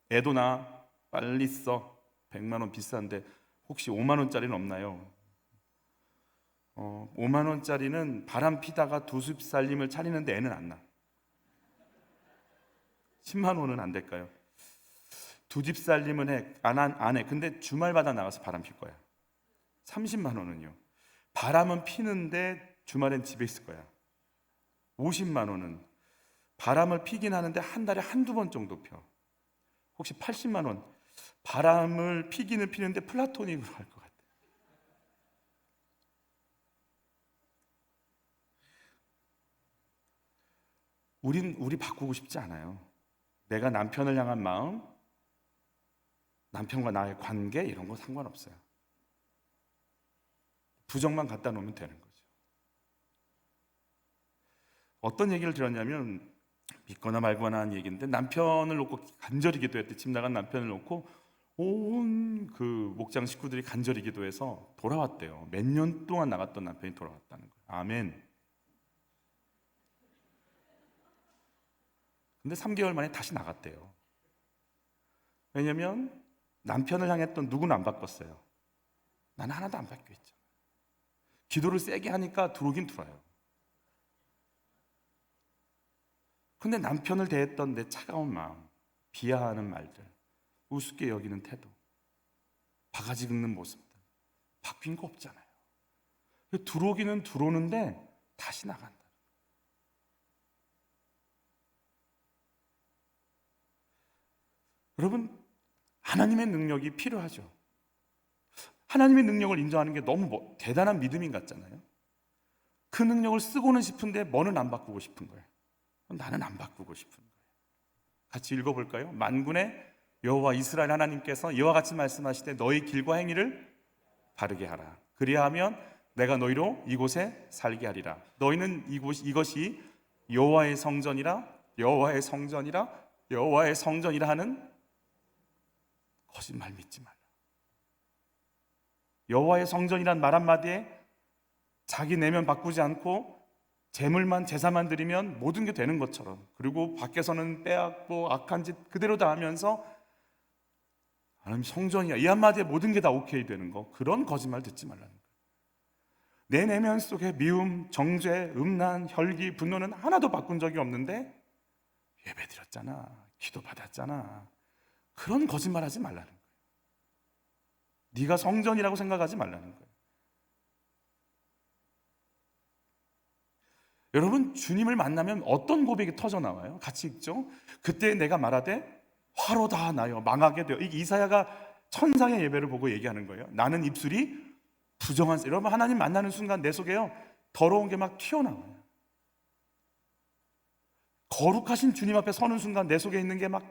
애도 나, 빨리 써. 100만 원 비싼데 혹시 5만 원짜리는 없나요? 5만 원짜리는 바람 피다가 두 집 살림을 차리는데 애는 안 나. 10만 원은 안 될까요? 두 집 살림은 안 해. 근데 주말마다 나가서 바람 필 거야. 30만 원은요. 바람은 피는데 주말엔 집에 있을 거야. 50만 원은 바람을 피긴 하는데 한 달에 한두 번 정도 펴. 혹시 80만 원, 바람을 피기는 피는데 플라토닉으로 할 것 같아. 우리 바꾸고 싶지 않아요. 내가 남편을 향한 마음, 남편과 나의 관계 이런 거 상관없어요. 부정만 갖다 놓으면 되는 거죠. 어떤 얘기를 들었냐면, 믿거나 말거나 하는 얘기인데, 남편을 놓고 간절히 기도했대. 집 나간 남편을 놓고 온 그 목장 식구들이 간절히 기도해서 돌아왔대요. 몇 년 동안 나갔던 남편이 돌아왔다는 거예요. 아멘. 근데 3개월 만에 다시 나갔대요. 왜냐면 남편을 향했던 누구는 안 바꿨어요. 나는 하나도 안 바뀌어 있죠. 기도를 세게 하니까 들어오긴 들어와요. 근데 남편을 대했던 내 차가운 마음, 비하하는 말들, 우습게 여기는 태도, 바가지 긁는 모습들 바뀐 거 없잖아요. 들어오기는 들어오는데 다시 나간다. 여러분, 하나님의 능력이 필요하죠. 하나님의 능력을 인정하는 게 너무 대단한 믿음인 것 같잖아요. 그 능력을 쓰고는 싶은데 뭐는 안 바꾸고 싶은 거예요. 나는 안 바꾸고 싶은 거예요. 같이 읽어볼까요? 만군의 여호와 이스라엘 하나님께서 이와 같이 말씀하시되 너희 길과 행위를 바르게 하라. 그리하면 내가 너희로 이곳에 살게 하리라. 너희는 이것이 여호와의 성전이라, 여호와의 성전이라, 여호와의 성전이라 하는 거짓말 믿지 말라. 여호와의 성전이란 말 한마디에 자기 내면 바꾸지 않고 재물만, 제사만 드리면 모든 게 되는 것처럼, 그리고 밖에서는 빼앗고 악한 짓 그대로 다 하면서 하나님 성전이야 이 한마디에 모든 게 다 오케이 되는 거, 그런 거짓말 듣지 말라는 거예요. 내 내면 속에 미움, 정죄, 음란, 혈기, 분노는 하나도 바꾼 적이 없는데 예배 드렸잖아, 기도 받았잖아, 그런 거짓말 하지 말라는 거예요. 네가 성전이라고 생각하지 말라는 거예요. 여러분, 주님을 만나면 어떤 고백이 터져 나와요? 같이 읽죠. 그때 내가 말하되 화로다 나여 망하게 되어. 이 이사야가 천상의 예배를 보고 얘기하는 거예요. 나는 입술이 부정한 새. 여러분, 하나님 만나는 순간 내 속에요 더러운 게 막 튀어나와요. 거룩하신 주님 앞에 서는 순간 내 속에 있는 게 막,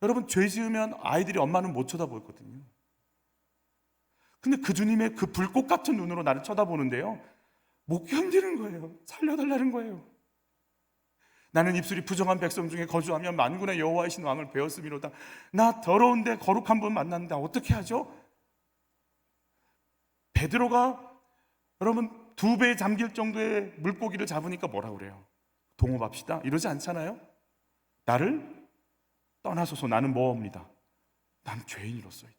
여러분, 죄 지으면 아이들이 엄마는 못 쳐다보거든요. 근데 그 주님의 그 불꽃 같은 눈으로 나를 쳐다보는데요 못 견디는 거예요. 살려달라는 거예요. 나는 입술이 부정한 백성 중에 거주하며 만군의 여호와이신 왕을 배웠음이로다. 나 더러운데 거룩한 분 만났는데 어떻게 하죠? 베드로가 여러분 2배 잠길 정도의 물고기를 잡으니까 뭐라 그래요? 동업합시다 이러지 않잖아요. 나를 떠나소서, 나는 뭐옵니다. 난 죄인으로서이다.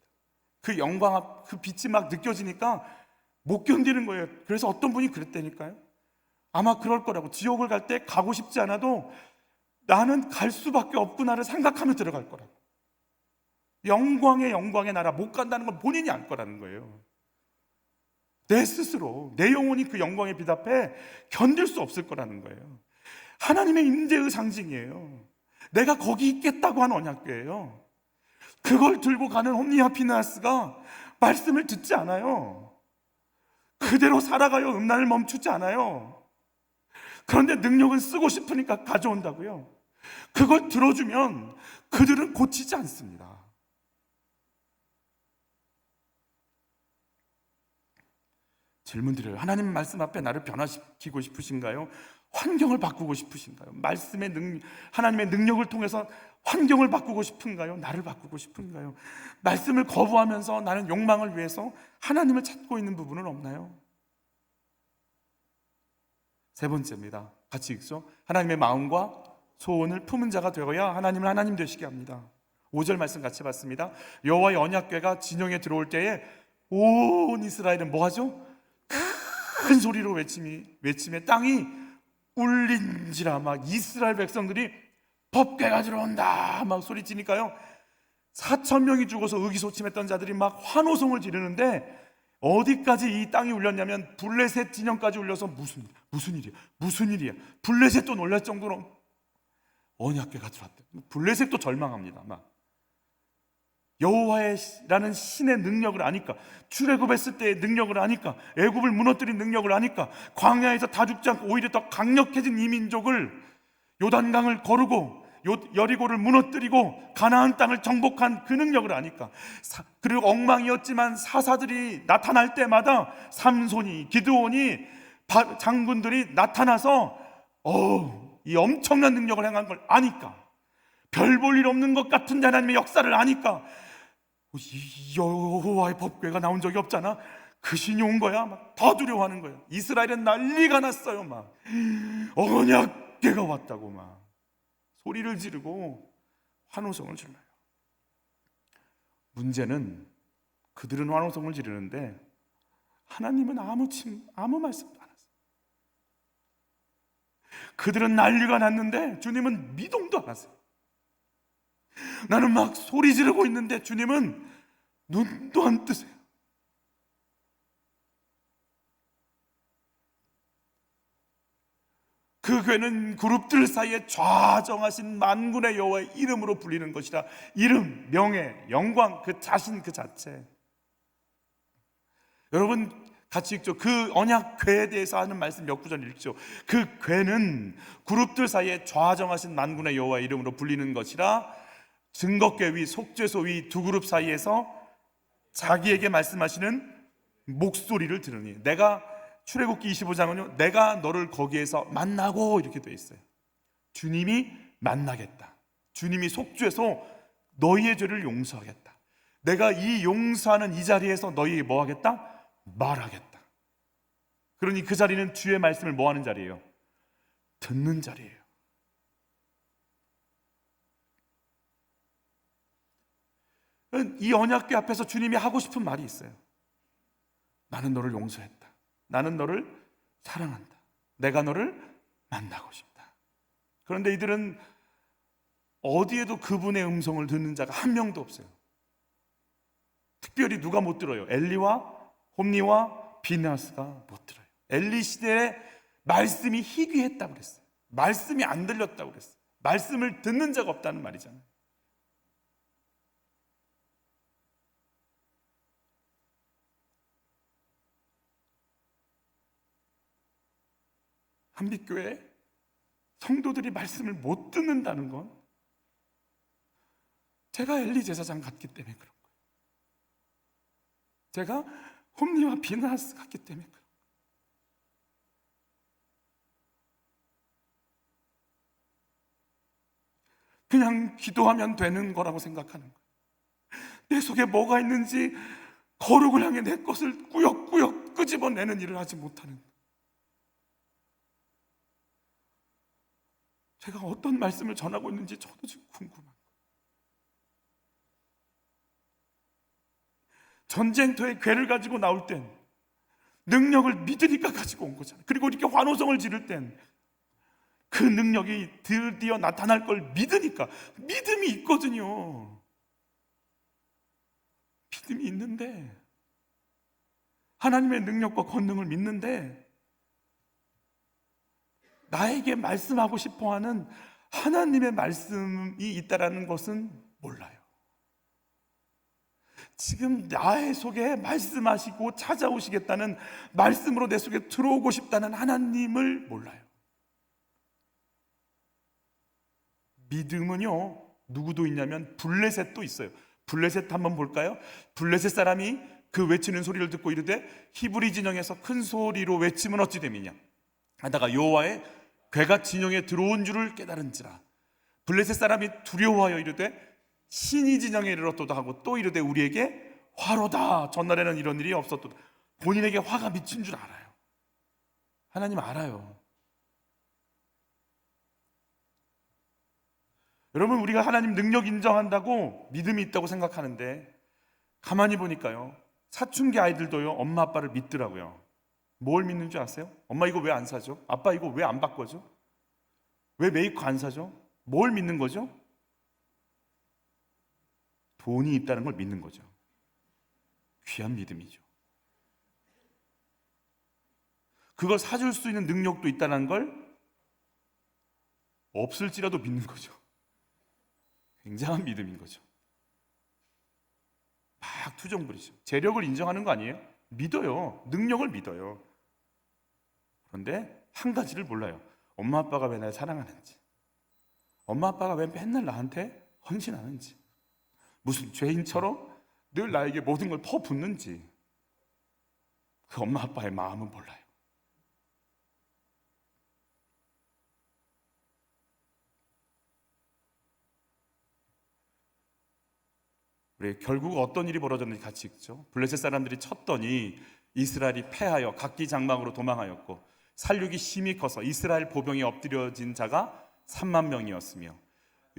그 영광 앞, 그 빛이 막 느껴지니까 못 견디는 거예요. 그래서 어떤 분이 그랬다니까요. 아마 그럴 거라고. 지옥을 갈 때 가고 싶지 않아도 나는 갈 수밖에 없구나를 생각하며 들어갈 거라고. 영광의 나라 못 간다는 걸 본인이 알 거라는 거예요. 내 스스로, 내 영혼이 그 영광의 빛 앞에 견딜 수 없을 거라는 거예요. 하나님의 임재의 상징이에요. 내가 거기 있겠다고 하는 언약궤예요. 그걸 들고 가는 홈리와 피느하스가 말씀을 듣지 않아요. 그대로 살아가요. 음란을 멈추지 않아요. 그런데 능력은 쓰고 싶으니까 가져온다고요. 그걸 들어주면 그들은 고치지 않습니다. 질문 드려요. 하나님 말씀 앞에 나를 변화시키고 싶으신가요? 환경을 바꾸고 싶으신가요? 하나님의 능력을 통해서 환경을 바꾸고 싶은가요? 나를 바꾸고 싶은가요? 말씀을 거부하면서 나는 욕망을 위해서 하나님을 찾고 있는 부분은 없나요? 세 번째입니다. 같이 읽죠. 하나님의 마음과 소원을 품은 자가 되어야 하나님을 하나님 되시게 합니다. 5절 말씀 같이 봤습니다. 여호와의 언약궤가 진영에 들어올 때에 온 이스라엘은 뭐하죠? 큰 소리로 외침에 땅이 울린지라. 막 이스라엘 백성들이 법궤가 들어온다 막 소리치니까요, 4,000명이 죽어서 의기소침했던 자들이 막 환호성을 지르는데, 어디까지 이 땅이 울렸냐면 블레셋 진영까지 울려서 무슨 일이야 블레셋도 놀랄 정도로 언약궤가 들어왔대. 블레셋도 절망합니다. 막 여호와라는 신의 능력을 아니까, 출애굽했을 때의 능력을 아니까, 애굽을 무너뜨린 능력을 아니까, 광야에서 다 죽지 않고 오히려 더 강력해진 이 민족을, 요단강을 거르고 여리고를 무너뜨리고 가나안 땅을 정복한 그 능력을 아니까, 그리고 엉망이었지만 사사들이 나타날 때마다 삼손이, 기드온이, 장군들이 나타나서 이 엄청난 능력을 행한 걸 아니까, 별 볼 일 없는 것 같은 하나님의 역사를 아니까, 여호와의 법궤가 나온 적이 없잖아, 그 신이 온 거야. 막 더 두려워하는 거야. 이스라엘은 난리가 났어요. 막 언약궤가 왔다고 막 소리를 지르고 환호성을 질러요. 문제는 그들은 환호성을 지르는데 하나님은 아무 말씀도 안 하세요. 그들은 난리가 났는데 주님은 미동도 안 하세요. 나는 막 소리 지르고 있는데 주님은 눈도 안 뜨세요. 그 궤는 그룹들 사이에 좌정하신 만군의 여호와의 이름으로 불리는 것이라. 이름, 명예, 영광, 그 자신 그 자체. 여러분 같이 읽죠. 그 언약궤에 대해서 하는 말씀 몇 구절 읽죠. 그 궤는 그룹들 사이에 좌정하신 만군의 여호와의 이름으로 불리는 것이라. 증거궤 위, 속죄소 위 두 그룹 사이에서 자기에게 말씀하시는 목소리를 들으니. 내가 출애굽기 25장은요, 내가 너를 거기에서 만나고 이렇게 돼 있어요. 주님이 만나겠다. 주님이 속죄소 너희의 죄를 용서하겠다. 내가 이 용서하는 이 자리에서 너희에게 뭐 하겠다? 말하겠다. 그러니 그 자리는 주의 말씀을 뭐 하는 자리예요? 듣는 자리예요. 이 언약궤 앞에서 주님이 하고 싶은 말이 있어요. 나는 너를 용서했다. 나는 너를 사랑한다. 내가 너를 만나고 싶다. 그런데 이들은 어디에도 그분의 음성을 듣는 자가 한 명도 없어요. 특별히 누가 못 들어요? 엘리와 홈리와 비느하스가 못 들어요. 엘리 시대에 말씀이 희귀했다고 그랬어요. 말씀이 안 들렸다고 그랬어요. 말씀을 듣는 자가 없다는 말이잖아요. 한빛교회 성도들이 말씀을 못 듣는다는 건 제가 엘리 제사장 같기 때문에 그런 거예요. 제가 홈리와 비느하스 같기 때문에 그런 거예요. 그냥 기도하면 되는 거라고 생각하는 거예요. 내 속에 뭐가 있는지 거룩을 향해 내 것을 꾸역꾸역 끄집어내는 일을 하지 못하는 거예요. 제가 어떤 말씀을 전하고 있는지 저도 지금 궁금한 거예요. 전쟁터에 궤를 가지고 나올 땐 능력을 믿으니까 가지고 온 거잖아요. 그리고 이렇게 환호성을 지를 땐 그 능력이 드디어 나타날 걸 믿으니까, 믿음이 있거든요. 믿음이 있는데, 하나님의 능력과 권능을 믿는데 나에게 말씀하고 싶어하는 하나님의 말씀이 있다라는 것은 몰라요. 지금 나의 속에 말씀하시고 찾아오시겠다는, 말씀으로 내 속에 들어오고 싶다는 하나님을 몰라요. 믿음은요, 누구도 있냐면 블레셋도 있어요. 블레셋 한번 볼까요? 블레셋 사람이 그 외치는 소리를 듣고 이르되 히브리 진영에서 큰 소리로 외치면 어찌 됨이냐 하다가 여호와의 괴가 진영에 들어온 줄을 깨달은지라. 블레셋 사람이 두려워하여 이르되 신이 진영에 이르렀도다 하고 또 이르되 우리에게 화로다. 전날에는 이런 일이 없었도다. 본인에게 화가 미친 줄 알아요. 하나님 알아요. 여러분, 우리가 하나님 능력 인정한다고 믿음이 있다고 생각하는데 가만히 보니까요, 사춘기 아이들도요 엄마 아빠를 믿더라고요. 뭘 믿는 줄 아세요? 엄마 이거 왜 안 사죠? 아빠 이거 왜 안 바꿔줘? 왜 메이커 안 사죠? 뭘 믿는 거죠? 돈이 있다는 걸 믿는 거죠. 귀한 믿음이죠. 그걸 사줄 수 있는 능력도 있다는 걸 없을지라도 믿는 거죠. 굉장한 믿음인 거죠. 막 투정 부리죠. 재력을 인정하는 거 아니에요? 믿어요. 능력을 믿어요. 그런데 한 가지를 몰라요. 엄마 아빠가 왜 날 사랑하는지, 엄마 아빠가 왜 맨날 나한테 헌신하는지, 무슨 죄인처럼 늘 나에게 모든 걸 퍼붓는지, 그 엄마 아빠의 마음은 몰라요. 우리 결국 어떤 일이 벌어졌는지 같이 읽죠. 블레셋 사람들이 쳤더니 이스라엘이 패하여 각기 장막으로 도망하였고 살육이 심히 커서 이스라엘 보병에 엎드려진 자가 3만 명이었으며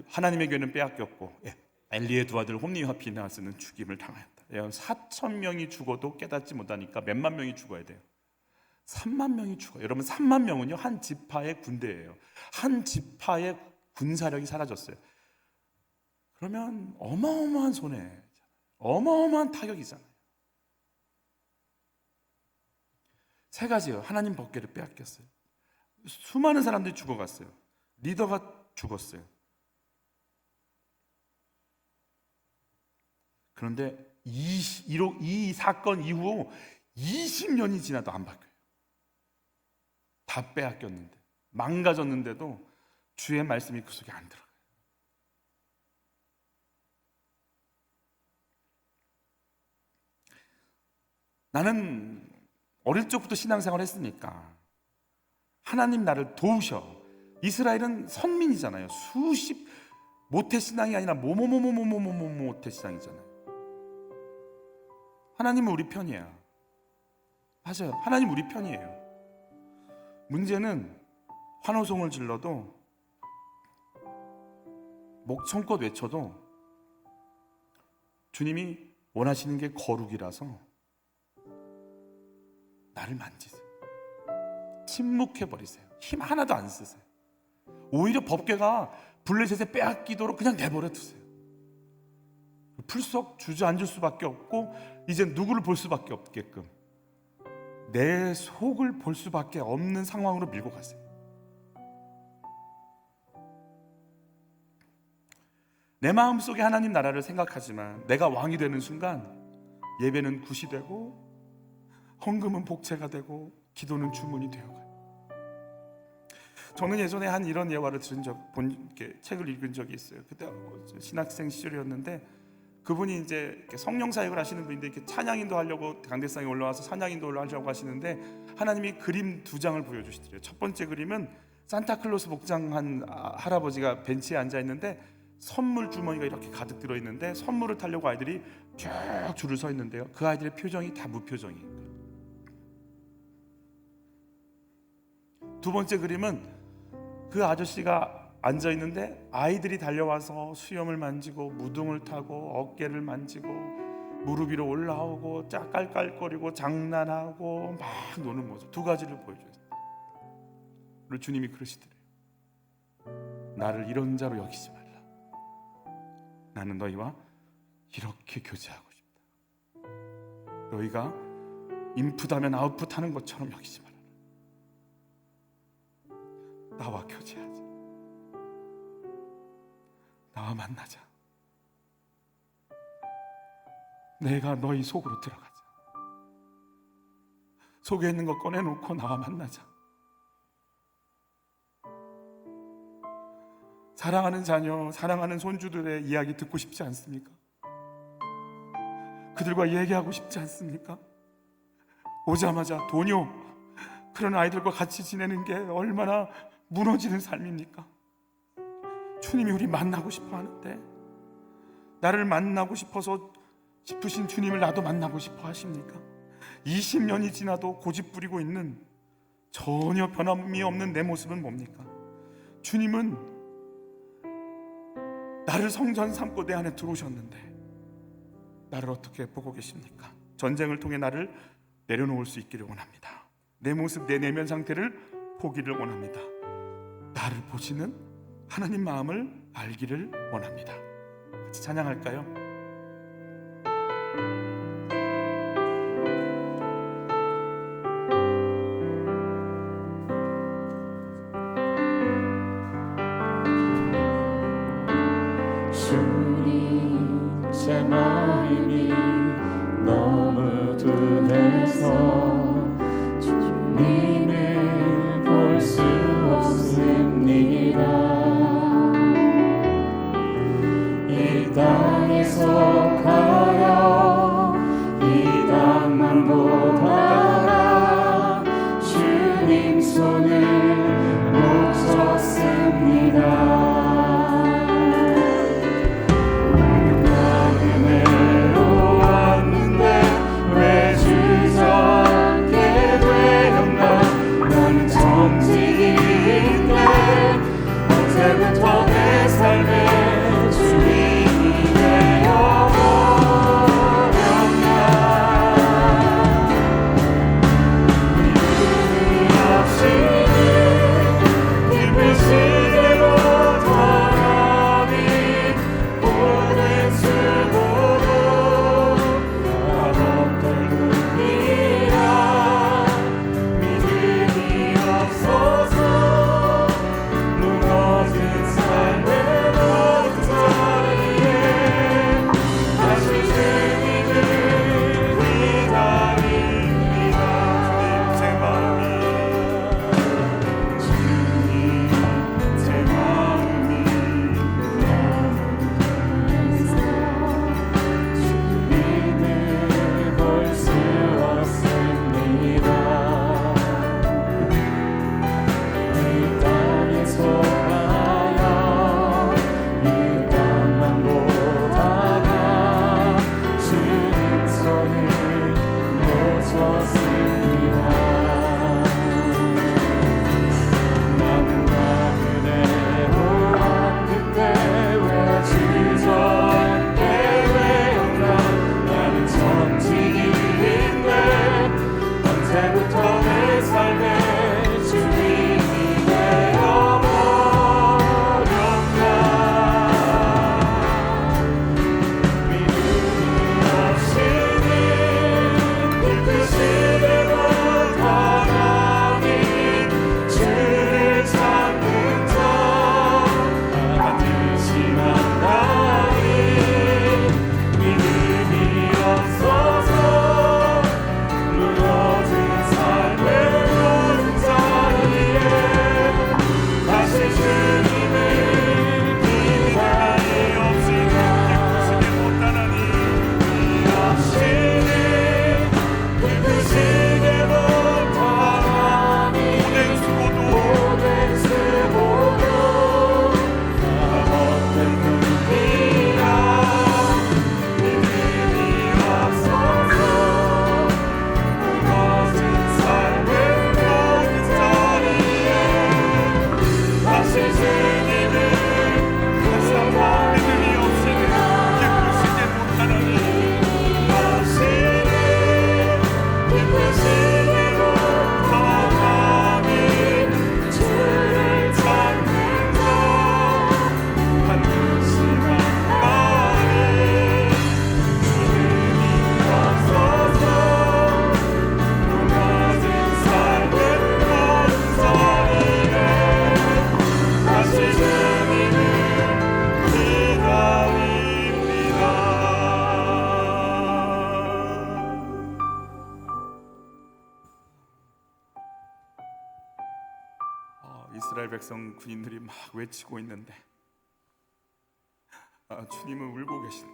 하나님의 괴는 빼앗겼고 엘리의 두 아들 홈니와 비나스는 죽임을 당하였다. 4천 명이 죽어도 깨닫지 못하니까 몇만 명이 죽어야 돼요. 3만 명이 죽어요. 여러분, 3만 명은요 한 지파의 군대예요. 한 지파의 군사력이 사라졌어요. 그러면 어마어마한 손해, 어마어마한 타격이잖아요. 세 가지예요. 하나님 법궤를 빼앗겼어요. 수많은 사람들이 죽어갔어요. 리더가 죽었어요. 그런데 이 사건 이후 20년이 지나도 안 바뀌어요. 다 빼앗겼는데, 망가졌는데도 주의 말씀이 그 속에 안 들어가요. 나는 어릴 적부터 신앙생활을 했으니까 하나님 나를 도우셔. 이스라엘은 선민이잖아요. 모태 신앙이 아니라 모태 신앙이잖아요. 하나님은 우리 편이에요. 맞아요. 하나님 우리 편이에요. 문제는 환호성을 질러도, 목청껏 외쳐도 주님이 원하시는 게 거룩이라서 나를 만지세요. 침묵해버리세요. 힘 하나도 안 쓰세요. 오히려 법궤가 블레셋에 빼앗기도록 그냥 내버려 두세요. 풀썩 주저앉을 수밖에 없고 이제 누구를 볼 수밖에 없게끔 내 속을 볼 수밖에 없는 상황으로 밀고 가세요. 내 마음속에 하나님 나라를 생각하지만 내가 왕이 되는 순간 예배는 굿이 되고 헌금은 복채가 되고 기도는 주문이 되어가요. 저는 예전에 한 이런 예화를 들은 책을 읽은 적이 있어요. 그때 신학생 시절이었는데 그분이 이제 성령 사역을 하시는 분인데 이렇게 찬양인도 하려고 강대상에 올라와서 찬양인도를 하려고 하시는데 하나님이 그림 2장을 보여주시더래요. 첫 번째 그림은 산타클로스 복장한 할아버지가 벤치에 앉아 있는데 선물 주머니가 이렇게 가득 들어 있는데 선물을 타려고 아이들이 쭉 줄을 서 있는데요. 그 아이들의 표정이 다 무표정인 거예요. 두 번째 그림은 그 아저씨가 앉아 있는데 아이들이 달려와서 수염을 만지고 무등을 타고 어깨를 만지고 무릎 위로 올라오고 깔깔거리고 장난하고 막 노는 모습, 두 가지를 보여줘요. 그리고 주님이 그러시더래요. 나를 이런 자로 여기지 말라. 나는 너희와 이렇게 교제하고 싶다. 너희가 인풋하면 아웃풋하는 것처럼 여기지 말아라. 나와 교제하자. 나와 만나자. 내가 너희 속으로 들어가자. 속에 있는 거 꺼내놓고 나와 만나자. 사랑하는 자녀, 사랑하는 손주들의 이야기 듣고 싶지 않습니까? 그들과 얘기하고 싶지 않습니까? 오자마자 도뇨, 그런 아이들과 같이 지내는 게 얼마나 무너지는 삶입니까? 주님이 우리 만나고 싶어 하는데, 나를 만나고 싶으신 주님을 나도 만나고 싶어 하십니까? 20년이 지나도 고집 부리고 있는 전혀 변함이 없는 내 모습은 뭡니까? 주님은 나를 성전 삼고 내 안에 들어오셨는데 나를 어떻게 보고 계십니까? 전쟁을 통해 나를 내려놓을 수 있기를 원합니다. 내 모습, 내 내면 상태를 보기를 원합니다. 나를 보시는 하나님 마음을 알기를 원합니다. 같이 찬양할까요? 주님, 제 마음이 너무 둔해서 주님을 볼 수 없습니다. 이 땅에서 가요, 이 땅만 보다가 주님 손을 못 쳤습니다. 언제부터 내 삶의 주인이 되어 이스라엘 백성 군인들이 막 외치고 있는데 주님은 울고 계신,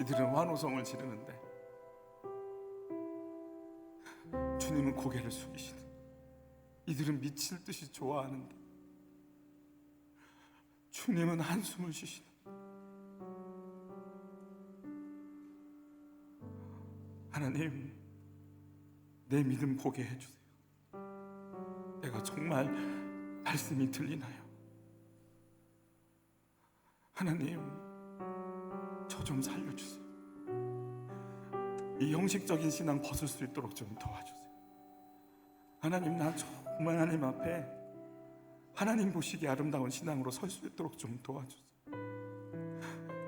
이들은 환호성을 지르는데 주님은 고개를 숙이시는, 이들은 미칠 듯이 좋아하는데 주님은 한숨을 쉬시는. 하나님, 내 믿음 보게 해주세요. 내가 정말 말씀이 들리나요? 하나님, 저 좀 살려주세요. 이 형식적인 신앙 벗을 수 있도록 좀 도와주세요. 하나님, 난 정말 하나님 앞에 하나님 보시기에 아름다운 신앙으로 설 수 있도록 좀 도와주세요.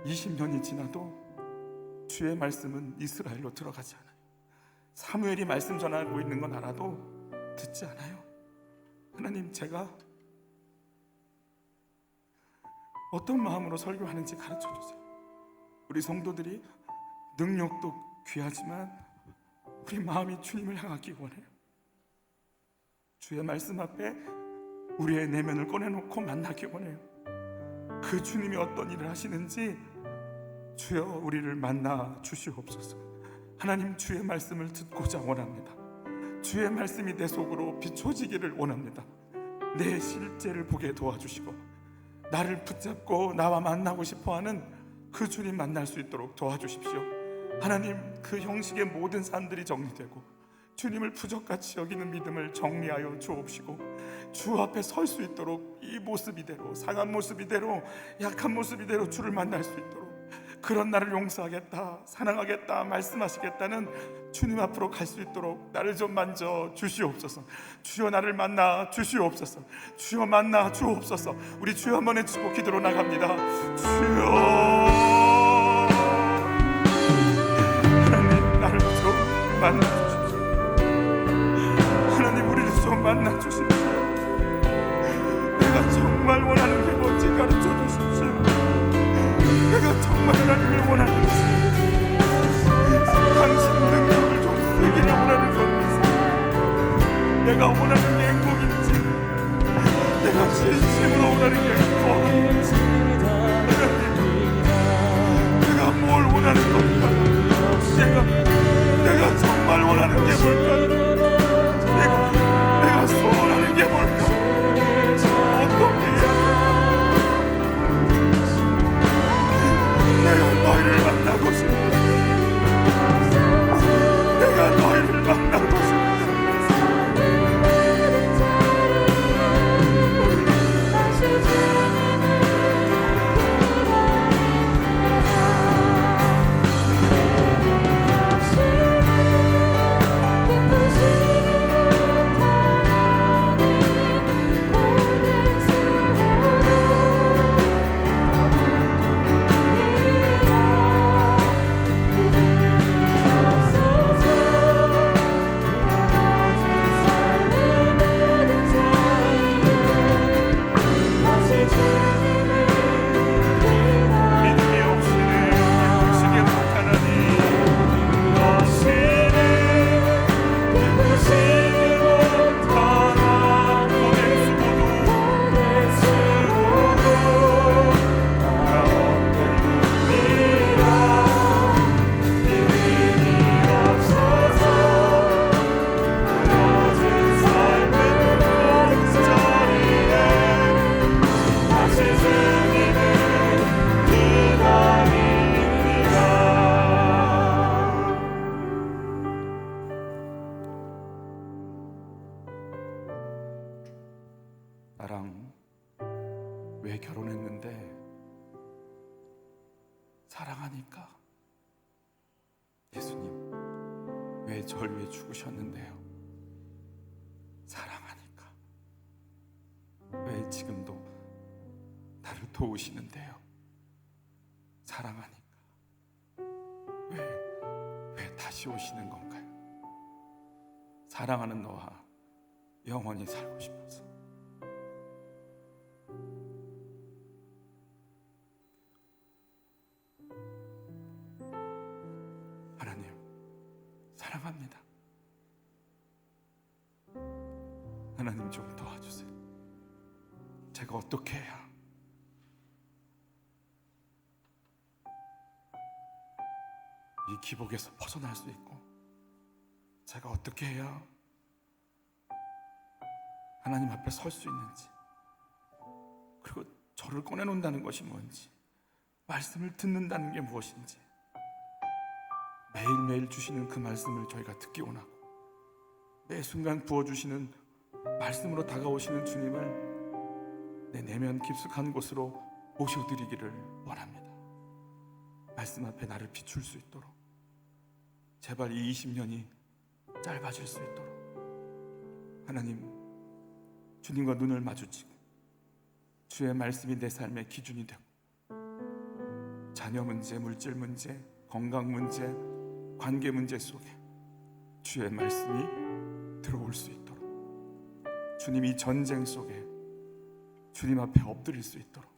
20년이 지나도 주의 말씀은 이스라엘로 들어가지 않아요. 사무엘이 말씀 전하고 있는 건 알아도 듣지 않아요. 하나님, 제가 어떤 마음으로 설교하는지 가르쳐 주세요. 우리 성도들이 능력도 귀하지만 우리 마음이 주님을 향하기 원해요. 주의 말씀 앞에 우리의 내면을 꺼내놓고 만나기 원해요. 그 주님이 어떤 일을 하시는지 주여 우리를 만나 주시옵소서. 하나님, 주의 말씀을 듣고자 원합니다. 주의 말씀이 내 속으로 비춰지기를 원합니다. 내 실제를 보게 도와주시고 나를 붙잡고 나와 만나고 싶어하는 그 주님 만날 수 있도록 도와주십시오. 하나님, 그 형식의 모든 산들이 정리되고 주님을 부적같이 여기는 믿음을 정리하여 주옵시고 주 앞에 설 수 있도록 이 모습 이대로, 상한 모습 이대로, 약한 모습 이대로 주를 만날 수 있도록, 그런 나를 용서하겠다, 사랑하겠다, 말씀하시겠다는 주님 앞으로 갈 수 있도록 나를 좀 만져 주시옵소서. 주여, 나를 만나 주시옵소서. 주여, 만나 주옵소서. 우리 주여 한번 외치고 기도로 나갑니다. 주여, 하나님, 나를 좀 만나 주십시오. 하나님, 우리를 좀 만나 주십시오. 내가 정말 원하는 게 뭔지 가르쳐 주십시오. 내가 정말 하나님을 원하는지, 당신 능력을 좀 쓰기를 원하는 건지, 내가 원하는 게 행복인지, 내가 진심으로 원하는 게 행복인지, 내가 뭘 원하는 걸까? 내가 정말 원하는 게 뭘까? 내가 소원하는 게 뭘까? 어떻게 해야 내가 너희를 만나고 싶어. 내가 너희를 만나고 싶어. 나랑 왜 결혼했는데? 사랑하니까. 예수님, 왜 절 위해 죽으셨는데요? 사랑하니까. 왜 지금도 나를 도우시는데요? 사랑하니까. 왜 다시 오시는 건가요? 사랑하는 너와 영원히 살고 싶어서. 하나님, 사랑합니다. 하나님, 좀 도와주세요. 제가 어떻게 해야 이 기복에서 벗어날 수 있고, 제가 어떻게 해야 하나님 앞에 설 수 있는지, 그리고 저를 꺼내놓는다는 것이 뭔지, 말씀을 듣는다는 게 무엇인지, 매일매일 주시는 그 말씀을 저희가 듣기 원하고, 매 순간 부어주시는 말씀으로 다가오시는 주님을 내 내면 깊숙한 곳으로 모셔드리기를 원합니다. 말씀 앞에 나를 비출 수 있도록, 제발 이 20년이 짧아질 수 있도록 하나님, 주님과 눈을 마주치고 주의 말씀이 내 삶의 기준이 되고, 자녀 문제, 물질 문제, 건강 문제, 관계 문제 속에 주의 말씀이 들어올 수 있도록, 주님 이 전쟁 속에 주님 앞에 엎드릴 수 있도록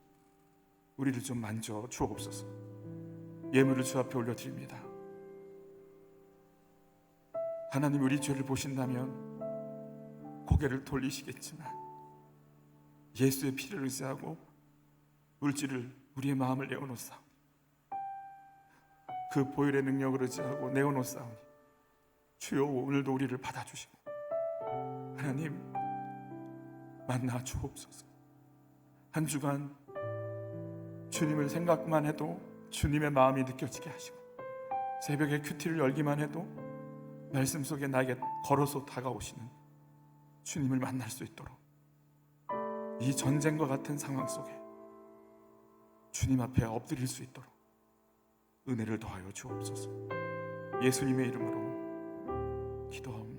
우리를 좀 만져 주옵소서. 예물을 주 앞에 올려드립니다. 하나님, 우리 죄를 보신다면 고개를 돌리시겠지만 예수의 피를 의지하고 물질을, 우리의 마음을 내어놓사오니, 그 보혈의 능력을 의지하고 내어놓사오니 주여 오늘도 우리를 받아주시고 하나님 만나 주옵소서. 한 주간 주님을 생각만 해도 주님의 마음이 느껴지게 하시고, 새벽에 큐티를 열기만 해도 말씀 속에 나에게 걸어서 다가오시는 주님을 만날 수 있도록, 이 전쟁과 같은 상황 속에 주님 앞에 엎드릴 수 있도록 은혜를 더하여 주옵소서. 예수님의 이름으로 기도하옵나이다.